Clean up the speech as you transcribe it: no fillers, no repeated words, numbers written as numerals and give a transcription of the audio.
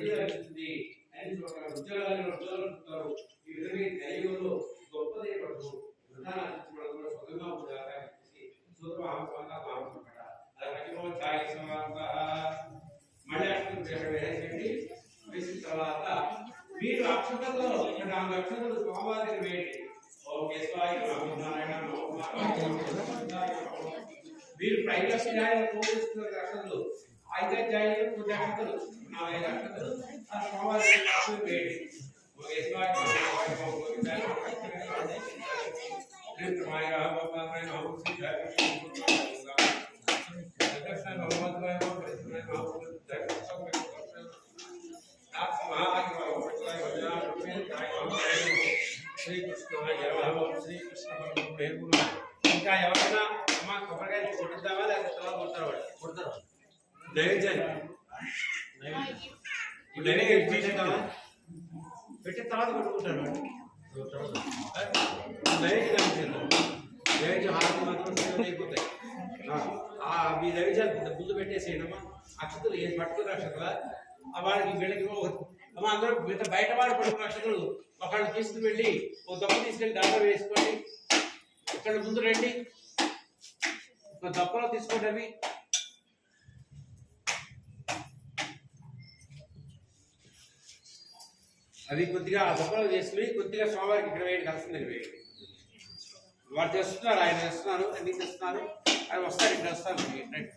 ప్రతిభస్తుంది అని ఉద్యోగాలు ఈ విధంగా కలియుగంలో గొప్పదే పడు విధానాలు స్వతంగా ఉండాలి సూత్రమాట మళ్ళీ వేసేయండి. వేసిన తర్వాత మీరు అక్షతలో 4 అక్షతలు స్వామివారికి వేయండి. మీరు ప్రైవేట్ పోషిస్తున్న అక్షతలు 5 అధ్యాయులు 9 అక్షతలు 4 అక్షతలు ఆ స్వామివారికి వేయండి. ఇంకా ఎవరైనా అమ్మ కొబ్బరికాయ కొట్టిద్దామా లేకపోతే తర్వాత కొడతారు నైవేద్యాన్ని పెట్టిన తర్వాత కొట్టుకుంటారు నైవేద్యం హారతి మాత్రం అయిపోతాయి. మీ నైవేద్యాలు ముందు పెట్టేసేయడమ్మా. అక్షతలు ఏం పట్టుకున్న అక్షతల వాడికి వీళ్ళకి అమ్మ అందరూ మిగతా బయట వాడు పట్టుకున్న అక్షతలు ఒకళ్ళు తీసుకుని వెళ్ళి ఒక దప్ప తీసుకెళ్ళి దాంట్లో వేసుకోండి. ఇక్కడ ముందు రండి, ఒక దప్పలో తీసుకోండి. అవి కొద్దిగా ఆ దప్పలో చేసుకుని కొద్దిగా స్వామివారికి ఇక్కడ వేయండి, కలిసింది వేయండి. వారు చేస్తున్నారు, ఆయన చేస్తున్నారు, అన్ని చేస్తున్నారు. ఆయన వస్తారు, ఇక్కడ వస్తారు. రైట్